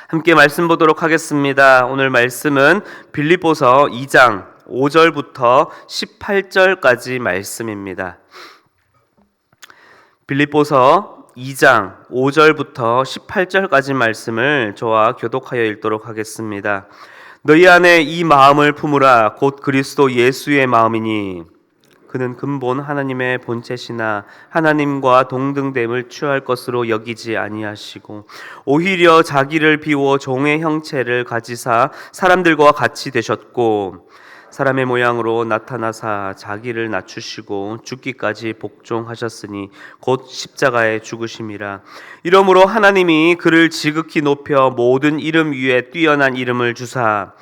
함께 말씀 보도록 하겠습니다. 오늘 말씀은 빌립보서 2장 5절부터 18절까지 말씀입니다. 빌립보서 2장 5절부터 18절까지 말씀을 저와 교독하여 읽도록 하겠습니다. 너희 안에 이 마음을 품으라. 곧 그리스도 예수의 마음이니 그는 근본 하나님의 본체시나 하나님과 동등됨을 취할 것으로 여기지 아니하시고 오히려 자기를 비워 종의 형체를 가지사 사람들과 같이 되셨고 사람의 모양으로 나타나사 자기를 낮추시고 죽기까지 복종하셨으니 곧 십자가에 죽으심이라. 이러므로 하나님이 그를 지극히 높여 모든 이름 위에 뛰어난 이름을 주사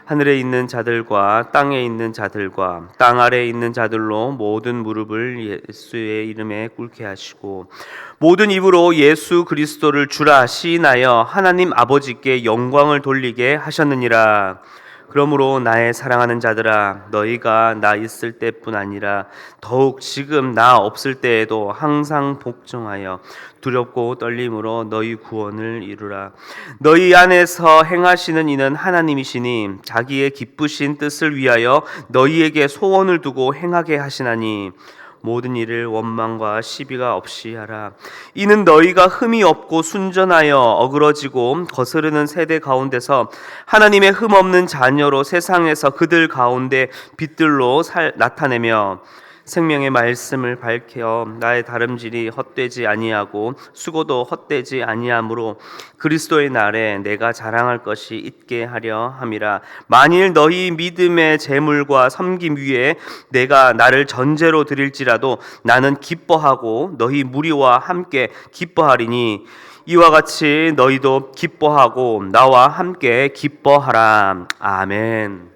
하늘에 있는 자들과 땅에 있는 자들과 땅 아래에 있는 자들로 모든 무릎을 예수의 이름에 꿇게 하시고 모든 입으로 예수 그리스도를 주라 시인하여 하나님 아버지께 영광을 돌리게 하셨느니라. 그러므로 나의 사랑하는 자들아, 너희가 나 있을 때뿐 아니라 더욱 지금 나 없을 때에도 항상 복종하여 두렵고 떨림으로 너희 구원을 이루라. 너희 안에서 행하시는 이는 하나님이시니 자기의 기쁘신 뜻을 위하여 너희에게 소원을 두고 행하게 하시나니 모든 일을 원망과 시비가 없이 하라. 이는 너희가 흠이 없고 순전하여 어그러지고 거스르는 세대 가운데서 하나님의 흠 없는 자녀로 세상에서 그들 가운데 빛들로 나타내며 생명의 말씀을 밝혀 나의 다름질이 헛되지 아니하고 수고도 헛되지 아니하므로 그리스도의 날에 내가 자랑할 것이 있게 하려 함이라. 만일 너희 믿음의 재물과 섬김 위에 내가 나를 전제로 드릴지라도 나는 기뻐하고 너희 무리와 함께 기뻐하리니 이와 같이 너희도 기뻐하고 나와 함께 기뻐하라. 아멘.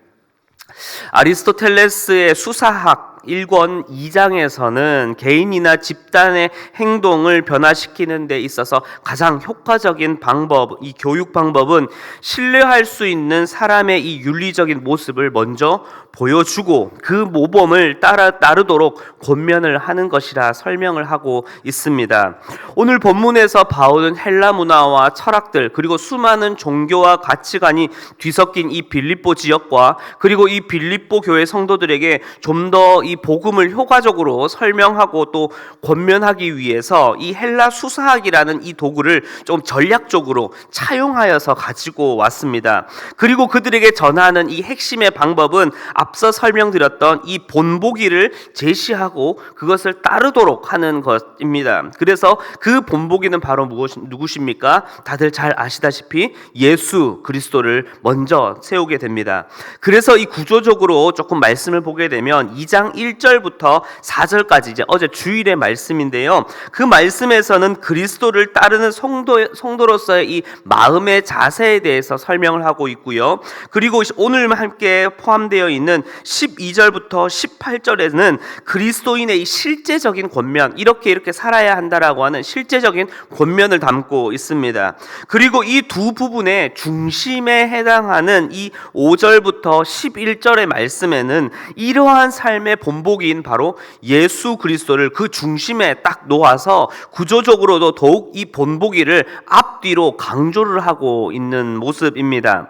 아리스토텔레스의 수사학 1권 2장에서는 개인이나 집단의 행동을 변화시키는 데 있어서 가장 효과적인 방법, 이 교육 방법은 신뢰할 수 있는 사람의 이 윤리적인 모습을 먼저 보여주고 그 모범을 따르도록 권면을 하는 것이라 설명을 하고 있습니다. 오늘 본문에서 바울은 헬라 문화와 철학들 그리고 수많은 종교와 가치관이 뒤섞인 이 빌립보 지역과 그리고 이 빌립보 교회 성도들에게 좀 더 이 복음을 효과적으로 설명하고 또 권면하기 위해서 이 헬라 수사학이라는 이 도구를 좀 전략적으로 차용하여서 가지고 왔습니다. 그리고 그들에게 전하는 이 핵심의 방법은 앞서 설명드렸던 이 본보기를 제시하고 그것을 따르도록 하는 것입니다. 그래서 그 본보기는 바로 누구십니까? 다들 잘 아시다시피 예수 그리스도를 먼저 세우게 됩니다. 그래서 이 구조적으로 조금 말씀을 보게 되면 2장 1절부터 4절까지 이제 어제 주일의 말씀인데요. 그 말씀에서는 그리스도를 따르는 성도로서의 이 마음의 자세에 대해서 설명을 하고 있고요. 그리고 오늘 함께 포함되어 있는 12절부터 18절에는 그리스도인의 이 실제적인 권면, 이렇게 살아야 한다라고 하는 실제적인 권면을 담고 있습니다. 그리고 이 두 부분의 중심에 해당하는 이 5절부터 11절의 말씀에는 이러한 삶의 본보기인 바로 예수 그리스도를 그 중심에 딱 놓아서 구조적으로도 더욱 이 본보기를 앞뒤로 강조를 하고 있는 모습입니다.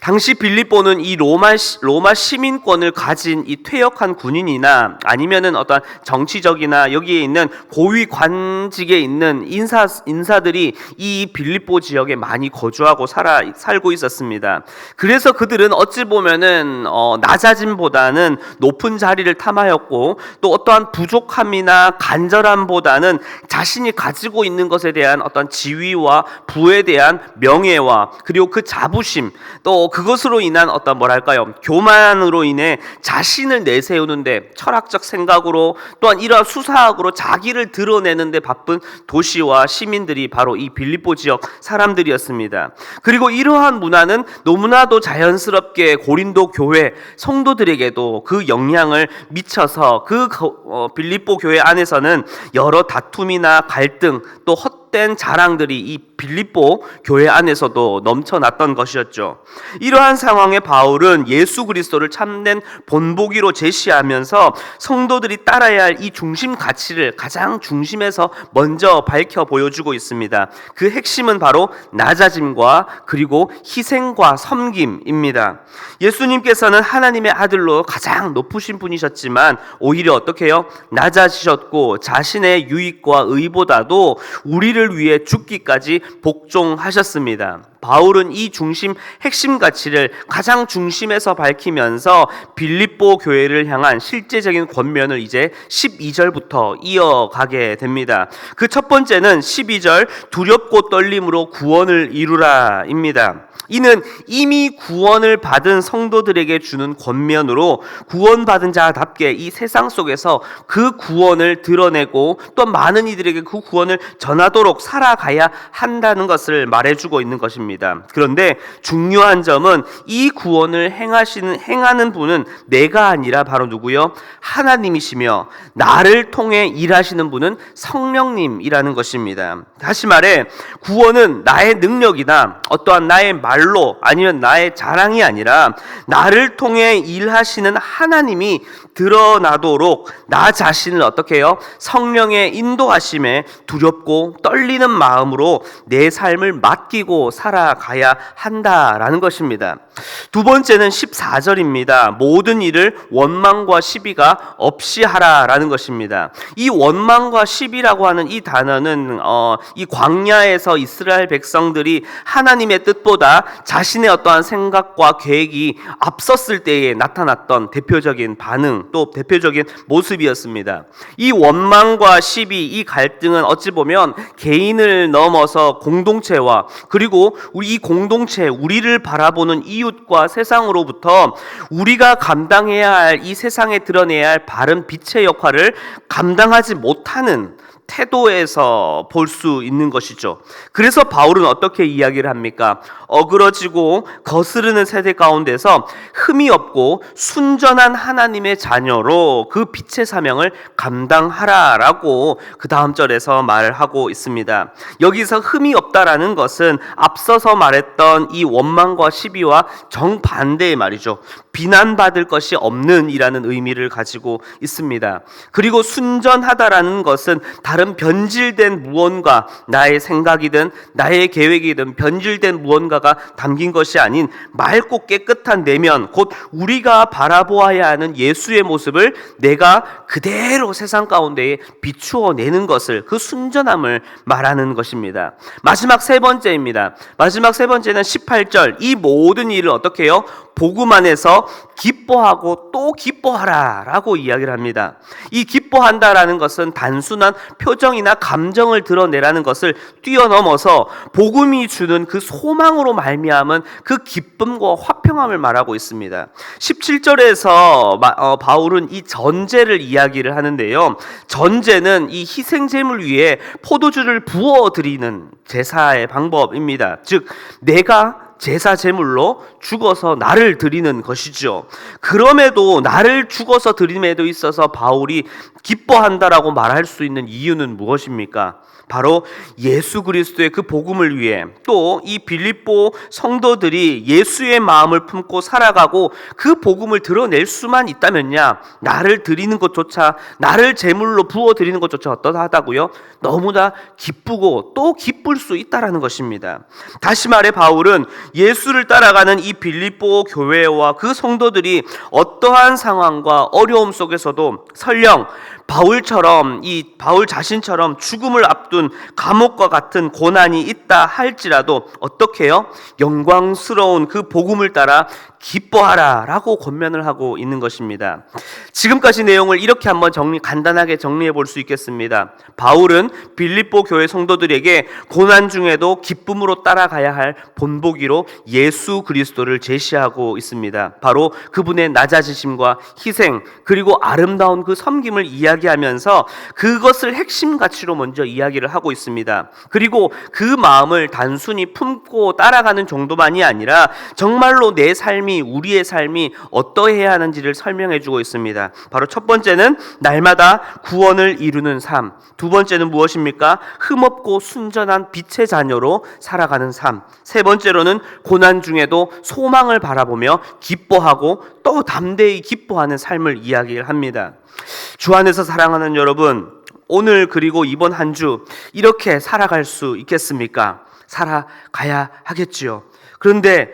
당시 빌립보는 이 로마 시민권을 가진 이 퇴역한 군인이나 아니면은 어떤 정치적이나 여기에 있는 고위 관직에 있는 인사들이 이 빌립보 지역에 많이 거주하고 살고 있었습니다. 그래서 그들은 어찌 보면은 낮아짐보다는 높은 자리를 탐하였고 또 어떠한 부족함이나 간절함보다는 자신이 가지고 있는 것에 대한 어떤 지위와 부에 대한 명예와 그리고 그 자부심 또 그것으로 인한 어떤 교만으로 인해 자신을 내세우는데 철학적 생각으로 또한 이러한 수사학으로 자기를 드러내는데 바쁜 도시와 시민들이 바로 이 빌립보 지역 사람들이었습니다. 그리고 이러한 문화는 너무나도 자연스럽게 고린도 교회 성도들에게도 그 영향을 미쳐서 그 빌립보 교회 안에서는 여러 다툼이나 갈등 또 헛된 자랑들이 이 빌립보 교회 안에서도 넘쳐났던 것이었죠. 이러한 상황에 바울은 예수 그리스도를 참된 본보기로 제시하면서 성도들이 따라야 할 이 중심 가치를 가장 중심에서 먼저 밝혀 보여주고 있습니다. 그 핵심은 바로 낮아짐과 그리고 희생과 섬김입니다. 예수님께서는 하나님의 아들로 가장 높으신 분이셨지만 오히려 어떻게 해요? 낮아지셨고 자신의 유익과 의보다도 우리를 위해 죽기까지 복종하셨습니다. 바울은 이 중심 핵심 가치를 가장 중심에서 밝히면서 빌립보 교회를 향한 실제적인 권면을 이제 12절부터 이어가게 됩니다. 그 첫 번째는 12절 두렵고 떨림으로 구원을 이루라입니다. 이는 이미 구원을 받은 성도들에게 주는 권면으로 구원받은 자답게 이 세상 속에서 그 구원을 드러내고 또 많은 이들에게 그 구원을 전하도록 살아가야 한다는 것을 말해주고 있는 것입니다. 그런데 중요한 점은 이 구원을 행하는 분은 내가 아니라 바로 누구요? 하나님이시며 나를 통해 일하시는 분은 성령님이라는 것입니다. 다시 말해 구원은 나의 능력이나 어떠한 나의 말로 아니면 나의 자랑이 아니라 나를 통해 일하시는 하나님이 드러나도록 나 자신을 어떻게 해요? 성령의 인도하심에 두렵고 떨리는 마음으로 내 삶을 맡기고 살아가야 한다라는 것입니다. 두 번째는 14절입니다. 모든 일을 원망과 시비가 없이 하라라는 것입니다. 이 원망과 시비라고 하는 이 단어는 이 광야에서 이스라엘 백성들이 하나님의 뜻보다 자신의 어떠한 생각과 계획이 앞섰을 때에 나타났던 대표적인 반응 또 대표적인 모습이었습니다. 이 원망과 시비, 이 갈등은 어찌 보면 개인을 넘어서 공동체와 그리고 이 공동체, 우리를 바라보는 이웃과 세상으로부터 우리가 감당해야 할 이 세상에 드러내야 할 바른 빛의 역할을 감당하지 못하는 태도에서 볼 수 있는 것이죠. 그래서 바울은 어떻게 이야기를 합니까? 어그러지고 거스르는 세대 가운데서 흠이 없고 순전한 하나님의 자녀로 그 빛의 사명을 감당하라라고 그 다음 절에서 말하고 있습니다. 여기서 흠이 없다라는 것은 앞서서 말했던 이 원망과 시비와 정반대의 말이죠. 비난받을 것이 없는 이라는 의미를 가지고 있습니다. 그리고 순전하다라는 것은 다른 변질된 무언가, 나의 생각이든 나의 계획이든 변질된 무언가가 담긴 것이 아닌 맑고 깨끗한 내면, 곧 우리가 바라보아야 하는 예수의 모습을 내가 그대로 세상 가운데에 비추어 내는 것을, 그 순전함을 말하는 것입니다. 마지막 세 번째입니다. 마지막 세 번째는 18절. 이 모든 일을 어떻게 해요? 복음 안에서 기뻐하고 또 기뻐하라 라고 이야기를 합니다. 이 기뻐한다라는 것은 단순한 표정이나 감정을 드러내라는 것을 뛰어넘어서 복음이 주는 그 소망으로 말미암은 그 기쁨과 화평함을 말하고 있습니다. 17절에서 바울은 이 전제를 이야기를 하는데요. 전제는 이 희생제물 위에 포도주를 부어드리는 제사의 방법입니다. 즉 내가 제사 제물로 죽어서 나를 드리는 것이죠. 그럼에도 나를 죽어서 드림에도 있어서 바울이 기뻐한다라고 말할 수 있는 이유는 무엇입니까? 바로 예수 그리스도의 그 복음을 위해, 또 이 빌립보 성도들이 예수의 마음을 품고 살아가고 그 복음을 드러낼 수만 있다면야 나를 드리는 것조차, 나를 제물로 부어 드리는 것조차 어떠하다고요? 너무나 기쁘고 또 기쁠 수 있다라는 것입니다. 다시 말해 바울은 예수를 따라가는 이 빌립보 교회와 그 성도들이 어떠한 상황과 어려움 속에서도 설령 바울처럼, 이 바울 자신처럼 죽음을 앞둔 감옥과 같은 고난이 있다 할지라도 어떻게 해요? 영광스러운 그 복음을 따라 기뻐하라 라고 권면을 하고 있는 것입니다. 지금까지 내용을 이렇게 한번 간단하게 정리해 볼 수 있겠습니다. 바울은 빌립보 교회 성도들에게 고난 중에도 기쁨으로 따라가야 할 본보기로 예수 그리스도를 제시하고 있습니다. 바로 그분의 낮아지심과 희생, 그리고 아름다운 그 섬김을 이야기합니다. 이야기하면서 그것을 핵심 가치로 먼저 이야기를 하고 있습니다. 그리고 그 마음을 단순히 품고 따라가는 정도만이 아니라 정말로 내 삶이, 우리의 삶이 어떠해야 하는지를 설명해 주고 있습니다. 바로 첫 번째는 날마다 구원을 이루는 삶, 두 번째는 무엇입니까? 흠없고 순전한 빛의 자녀로 살아가는 삶, 세 번째로는 고난 중에도 소망을 바라보며 기뻐하고 또 담대히 기뻐하는 삶을 이야기를 합니다. 주 안에서 사랑하는 여러분, 오늘 그리고 이번 한 주 이렇게 살아갈 수 있겠습니까? 살아가야 하겠지요. 그런데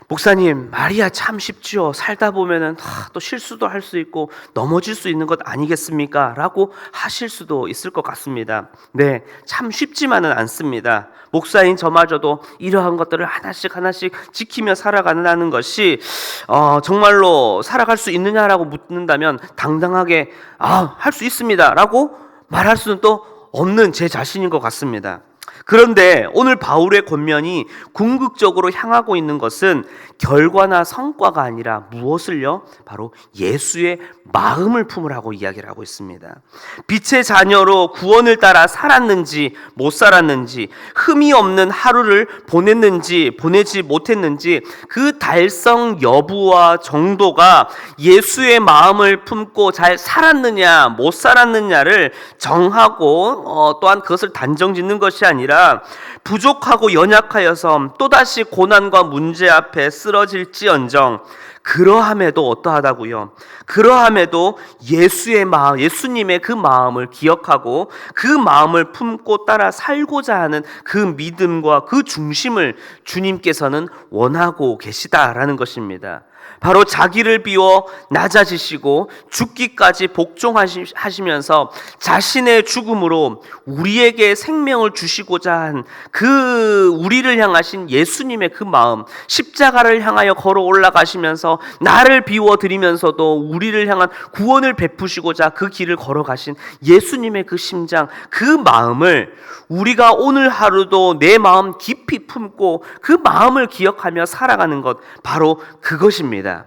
목사님, 말이야 참 쉽지요. 살다 보면은 또 실수도 할 수 있고 넘어질 수 있는 것 아니겠습니까? 라고 하실 수도 있을 것 같습니다. 네, 참 쉽지만은 않습니다. 목사인 저마저도 이러한 것들을 하나씩 지키며 살아가는 것이 정말로 살아갈 수 있느냐라고 묻는다면 당당하게 할 수 있습니다 라고 말할 수는 또 없는 제 자신인 것 같습니다. 그런데 오늘 바울의 권면이 궁극적으로 향하고 있는 것은 결과나 성과가 아니라 무엇을요? 바로 예수의 마음을 품으라고 이야기를 하고 있습니다. 빛의 자녀로 구원을 따라 살았는지 못 살았는지, 흠이 없는 하루를 보냈는지 보내지 못했는지 그 달성 여부와 정도가 예수의 마음을 품고 잘 살았느냐 못 살았느냐를 정하고 또한 그것을 단정짓는 것이 아니라 부족하고 연약하여서 또다시 고난과 문제 앞에 쓰러질지언정 그러함에도 어떠하다고요? 그러함에도 예수의 마음, 예수님의 그 마음을 기억하고 그 마음을 품고 따라 살고자 하는 그 믿음과 그 중심을 주님께서는 원하고 계시다라는 것입니다. 바로 자기를 비워 낮아지시고 죽기까지 복종하시면서 자신의 죽음으로 우리에게 생명을 주시고자 한 그 우리를 향하신 예수님의 그 마음, 십자가를 향하여 걸어 올라가시면서 나를 비워드리면서도 우리를 향한 구원을 베푸시고자 그 길을 걸어가신 예수님의 그 심장, 그 마음을 우리가 오늘 하루도 내 마음 깊이 품고 그 마음을 기억하며 살아가는 것, 바로 그것입니다.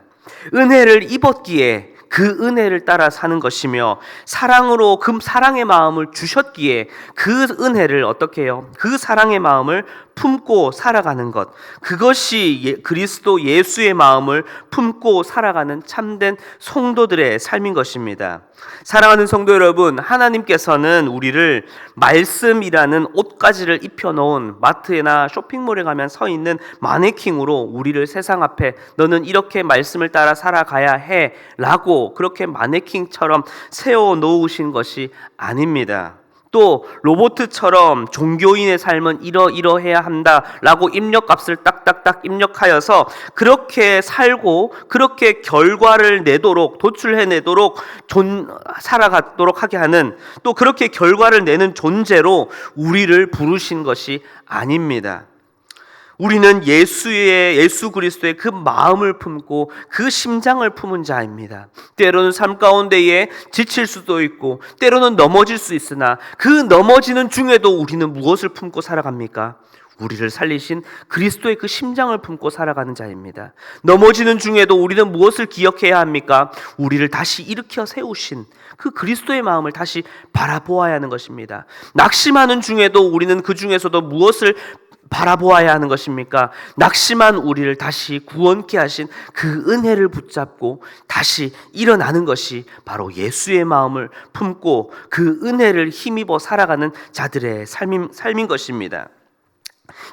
은혜를 입었기에 그 은혜를 따라 사는 것이며 사랑으로 그 사랑의 마음을 주셨기에 그 은혜를 어떻게 해요? 그 사랑의 마음을 품고 살아가는 것, 그것이 그리스도 예수의 마음을 품고 살아가는 참된 성도들의 삶인 것입니다. 사랑하는 성도 여러분, 하나님께서는 우리를 말씀이라는 옷가지를 입혀놓은 마트나 쇼핑몰에 가면 서 있는 마네킹으로 우리를 세상 앞에 너는 이렇게 말씀을 따라 살아가야 해 라고 그렇게 마네킹처럼 세워놓으신 것이 아닙니다. 또 로봇처럼 종교인의 삶은 이러해야 한다라고 입력값을 딱딱딱 입력하여서 그렇게 살고 그렇게 결과를 내도록 도출해내도록 살아가도록 하게 하는, 또 그렇게 결과를 내는 존재로 우리를 부르신 것이 아닙니다. 우리는 예수 그리스도의 그 마음을 품고 그 심장을 품은 자입니다. 때로는 삶 가운데에 지칠 수도 있고 때로는 넘어질 수 있으나 그 넘어지는 중에도 우리는 무엇을 품고 살아갑니까? 우리를 살리신 그리스도의 그 심장을 품고 살아가는 자입니다. 넘어지는 중에도 우리는 무엇을 기억해야 합니까? 우리를 다시 일으켜 세우신 그 그리스도의 마음을 다시 바라보아야 하는 것입니다. 낙심하는 중에도 우리는 그 중에서도 무엇을 바라보아야 하는 것입니까? 낙심한 우리를 다시 구원케 하신 그 은혜를 붙잡고 다시 일어나는 것이 바로 예수의 마음을 품고 그 은혜를 힘입어 살아가는 자들의 삶인 것입니다.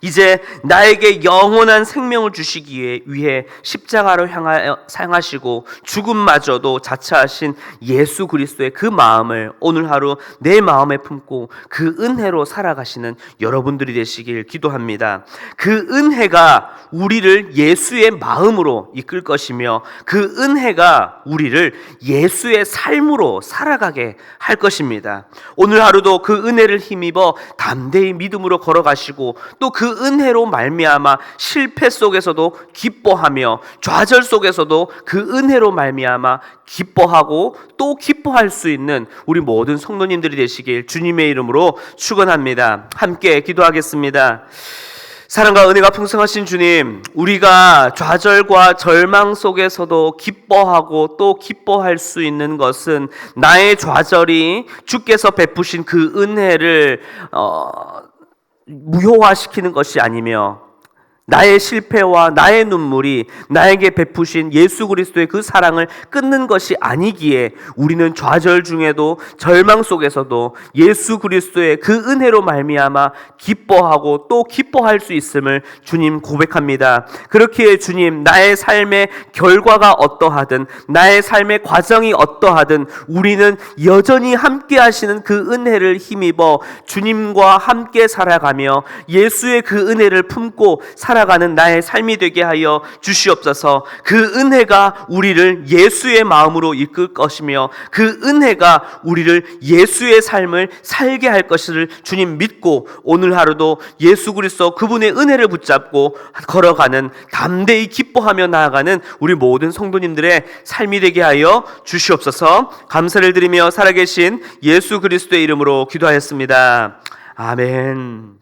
이제 나에게 영원한 생명을 주시기 위해 십자가로 향하시고 죽음마저도 자처하신 예수 그리스도의 그 마음을 오늘 하루 내 마음에 품고 그 은혜로 살아가시는 여러분들이 되시길 기도합니다. 그 은혜가 우리를 예수의 마음으로 이끌 것이며 그 은혜가 우리를 예수의 삶으로 살아가게 할 것입니다. 오늘 하루도 그 은혜를 힘입어 담대히 믿음으로 걸어가시고 또 그 은혜로 말미암아 실패 속에서도 기뻐하며 좌절 속에서도 그 은혜로 말미암아 기뻐하고 또 기뻐할 수 있는 우리 모든 성도님들이 되시길 주님의 이름으로 축원합니다. 함께 기도하겠습니다. 사랑과 은혜가 풍성하신 주님, 우리가 좌절과 절망 속에서도 기뻐하고 또 기뻐할 수 있는 것은 나의 좌절이 주께서 베푸신 그 은혜를 무효화시키는 것이 아니며, 나의 실패와 나의 눈물이 나에게 베푸신 예수 그리스도의 그 사랑을 끊는 것이 아니기에 우리는 좌절 중에도 절망 속에서도 예수 그리스도의 그 은혜로 말미암아 기뻐하고 또 기뻐할 수 있음을 주님 고백합니다. 그렇기에 주님, 나의 삶의 결과가 어떠하든 나의 삶의 과정이 어떠하든 우리는 여전히 함께 하시는 그 은혜를 힘입어 주님과 함께 살아가며 예수의 그 은혜를 품고 살아가는 나의 삶이 되게 하여 주시옵소서. 그 은혜가 우리를 예수의 마음으로 이끌 것이며 그 은혜가 우리를 예수의 삶을 살게 할 것을 주님 믿고 오늘 하루도 예수 그리스도 그분의 은혜를 붙잡고 걸어가는, 담대히 기뻐하며 나아가는 우리 모든 성도님들의 삶이 되게 하여 주시옵소서. 감사를 드리며 살아계신 예수 그리스도의 이름으로 기도하였습니다. 아멘.